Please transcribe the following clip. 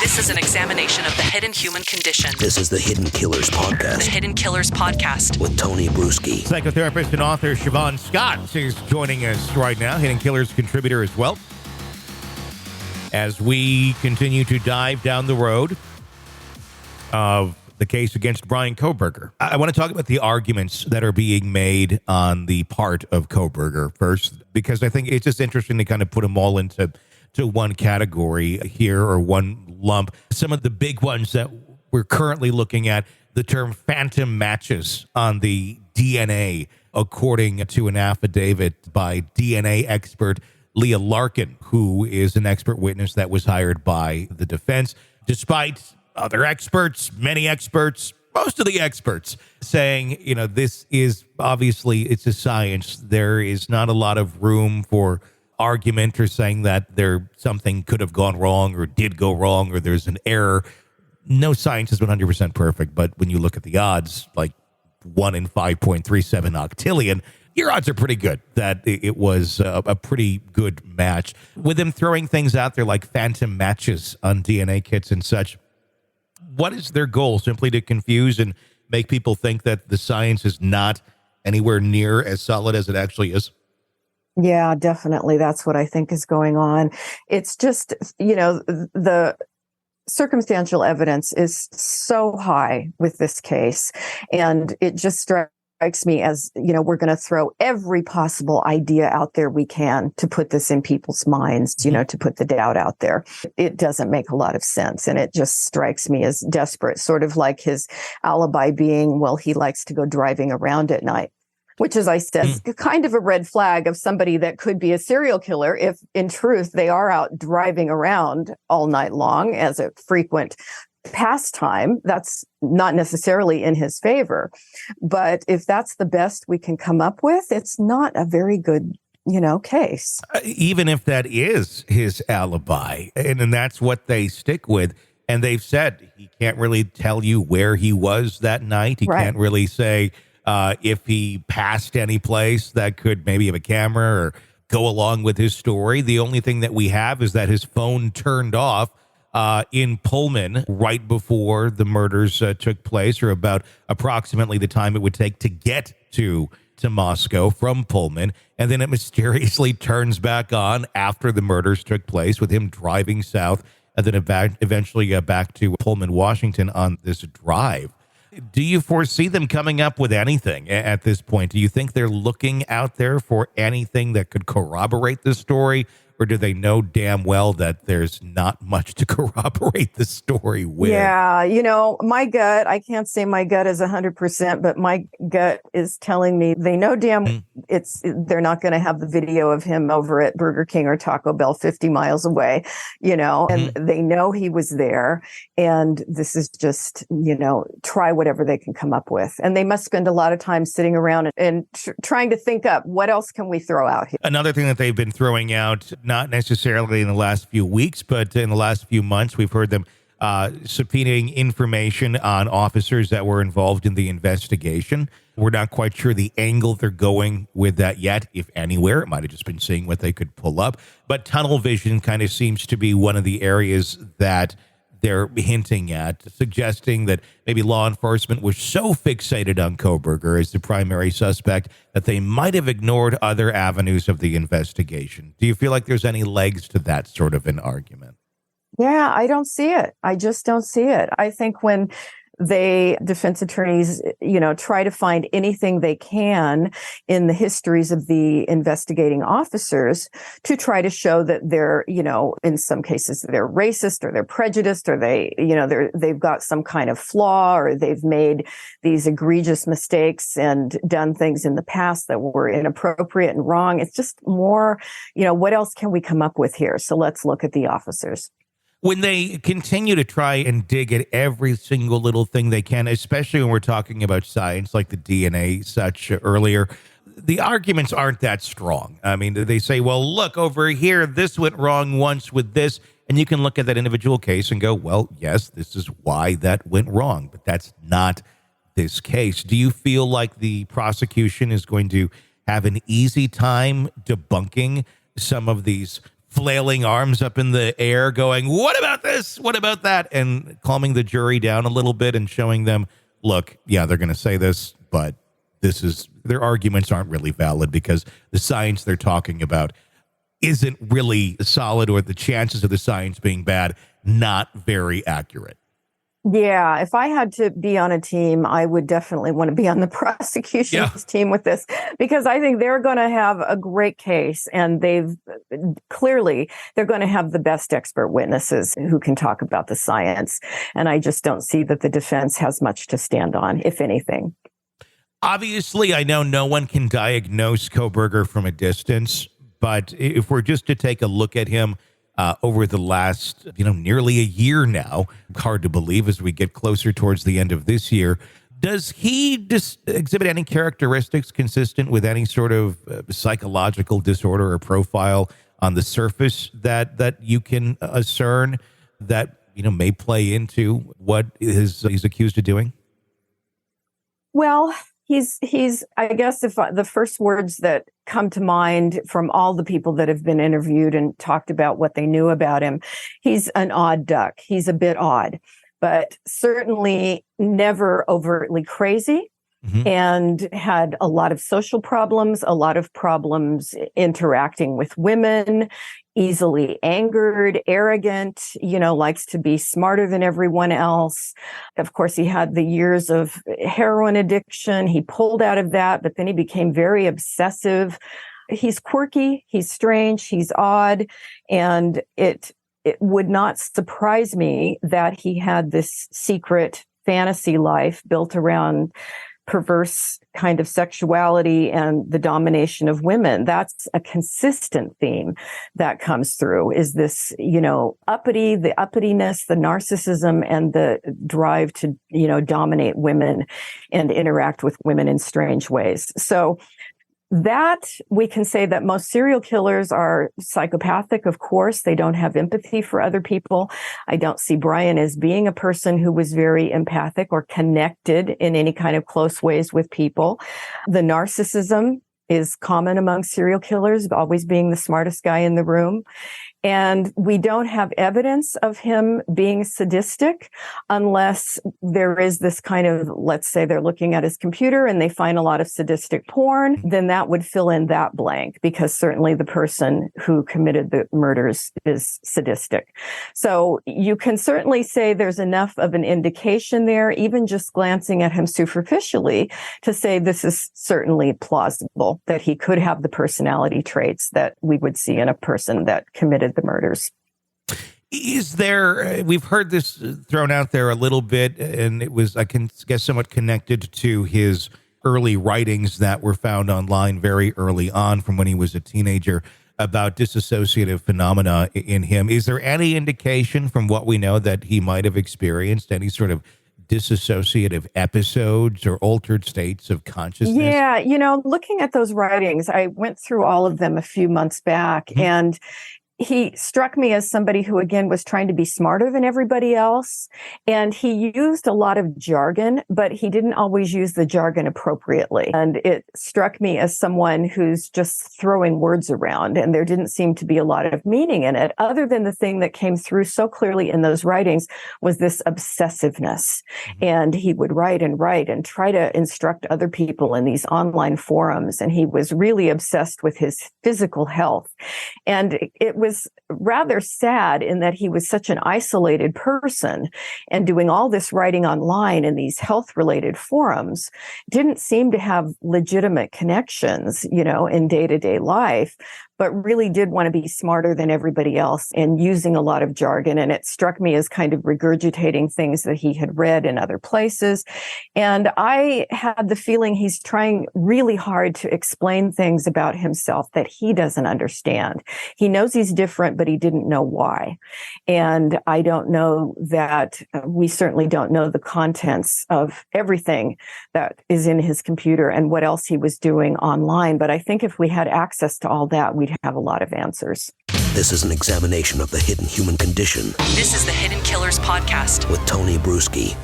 This is an examination of the hidden human condition. This is the Hidden Killers Podcast. The Hidden Killers Podcast. With Tony Brueski. Psychotherapist and author Siobhan Scott is joining us right now, Hidden Killers contributor as well, as we continue to dive down the road of the case against Bryan Kohberger. I want to talk about the arguments that are being made on the part of Kohberger first, because I think it's just interesting to kind of put them all into one category here, or one lump. Some of the big ones that we're currently looking at, the term phantom matches on the DNA, according to an affidavit by DNA expert Leah Larkin, who is an expert witness that was hired by the defense, despite other experts, many experts, most of the experts saying, this is obviously, it's a science. There is not a lot of room for argument or saying that something could have gone wrong or did go wrong or there's an error. No science is 100% perfect, but when you look at the odds, like 1 in 5.37 octillion, your odds are pretty good that it was a pretty good match. With them throwing things out there like phantom matches on DNA kits and such, what is their goal? Simply to confuse and make people think that the science is not anywhere near as solid as it actually is? Yeah, definitely. That's what I think is going on. It's just, the circumstantial evidence is so high with this case, and it just strikes me as, we're going to throw every possible idea out there we can to put this in people's minds, to put the doubt out there. It doesn't make a lot of sense. And it just strikes me as desperate, sort of like his alibi being, well, he likes to go driving around at night, which, as I said, is kind of a red flag of somebody that could be a serial killer if, in truth, they are out driving around all night long as a frequent pastime. That's not necessarily in his favor. But if that's the best we can come up with, it's not a very good, case. Even if that is his alibi, and that's what they stick with. And they've said he can't really tell you where he was that night. He can't really say if he passed any place that could maybe have a camera or go along with his story. The only thing that we have is that his phone turned off in Pullman right before the murders took place, or about approximately the time it would take to get to Moscow from Pullman. And then it mysteriously turns back on after the murders took place, with him driving south and then eventually back to Pullman, Washington on this drive. Do you foresee them coming up with anything at this point? Do you think they're looking out there for anything that could corroborate the story? Or do they know damn well that there's not much to corroborate the story with? Yeah, my gut, I can't say my gut is 100%, but my gut is telling me they know they're not going to have the video of him over at Burger King or Taco Bell 50 miles away, and they know he was there. And this is just, try whatever they can come up with. And they must spend a lot of time sitting around and trying to think up, what else can we throw out here? Another thing that they've been throwing out, not necessarily in the last few weeks, but in the last few months, we've heard them subpoenaing information on officers that were involved in the investigation. We're not quite sure the angle they're going with that yet, if anywhere. It might have just been seeing what they could pull up. But tunnel vision kind of seems to be one of the areas that they're hinting at, suggesting that maybe law enforcement was so fixated on Kohberger as the primary suspect that they might have ignored other avenues of the investigation. Do you feel like there's any legs to that sort of an argument? Yeah, I don't see it. I just don't see it. I think when defense attorneys, try to find anything they can in the histories of the investigating officers to try to show that they're, in some cases they're racist or they're prejudiced or they've got some kind of flaw or they've made these egregious mistakes and done things in the past that were inappropriate and wrong. It's just more, what else can we come up with here? So let's look at the officers. When they continue to try and dig at every single little thing they can, especially when we're talking about science like the DNA such earlier, the arguments aren't that strong. I mean, they say, well, look over here, this went wrong once with this. And you can look at that individual case and go, well, yes, this is why that went wrong. But that's not this case. Do you feel like the prosecution is going to have an easy time debunking some of these flailing arms up in the air going, what about this? What about that? And calming the jury down a little bit and showing them, look, yeah, they're going to say this, but their arguments aren't really valid because the science they're talking about isn't really solid, or the chances of the science being bad, not very accurate. Yeah, if I had to be on a team, I would definitely want to be on the prosecution's team with this, because I think they're going to have a great case, and they're going to have the best expert witnesses who can talk about the science. And I just don't see that the defense has much to stand on, if anything. Obviously, I know no one can diagnose Kohberger from a distance, but if we're just to take a look at him over the last, nearly a year now, hard to believe as we get closer towards the end of this year, does he exhibit any characteristics consistent with any sort of psychological disorder or profile on the surface that you can discern that, may play into what he's accused of doing? Well, he's I guess if the first words that come to mind from all the people that have been interviewed and talked about what they knew about him, he's an odd duck. He's a bit odd, but certainly never overtly crazy. And had a lot of social problems, a lot of problems interacting with women, easily angered, arrogant, likes to be smarter than everyone else. Of course, he had the years of heroin addiction. He pulled out of that, but then he became very obsessive. He's quirky, he's strange, he's odd, and it would not surprise me that he had this secret fantasy life built around perverse kind of sexuality and the domination of women. That's a consistent theme that comes through, is this, the uppityness, the narcissism, and the drive to, dominate women and interact with women in strange ways. So that we can say that most serial killers are psychopathic. Of course, they don't have empathy for other people. I don't see Bryan as being a person who was very empathic or connected in any kind of close ways with people. The narcissism is common among serial killers, always being the smartest guy in the room. And we don't have evidence of him being sadistic unless there is this kind of, let's say they're looking at his computer and they find a lot of sadistic porn, then that would fill in that blank, because certainly the person who committed the murders is sadistic. So you can certainly say there's enough of an indication there, even just glancing at him superficially, to say this is certainly plausible that he could have the personality traits that we would see in a person that committed the murders. Is there, we've heard this thrown out there a little bit, and it was, I can guess, somewhat connected to his early writings that were found online very early on from when he was a teenager about dissociative phenomena in him. Is there any indication from what we know that he might have experienced any sort of dissociative episodes or altered states of consciousness? Yeah, looking at those writings, I went through all of them a few months back, and he struck me as somebody who, again, was trying to be smarter than everybody else. And he used a lot of jargon, but he didn't always use the jargon appropriately. And it struck me as someone who's just throwing words around, and there didn't seem to be a lot of meaning in it, other than the thing that came through so clearly in those writings was this obsessiveness. And he would write and try to instruct other people in these online forums. And he was really obsessed with his physical health. And it was rather sad in that he was such an isolated person, and doing all this writing online in these health-related forums didn't seem to have legitimate connections, in day-to-day life, but really did want to be smarter than everybody else and using a lot of jargon. And it struck me as kind of regurgitating things that he had read in other places. And I had the feeling he's trying really hard to explain things about himself that he doesn't understand. He knows he's different, but he didn't know why. And I don't know that we certainly don't know the contents of everything that is in his computer and what else he was doing online. But I think if we had access to all that, we'd have a lot of answers. This is an examination of the hidden human condition This is the Hidden Killers Podcast with Tony Brueski.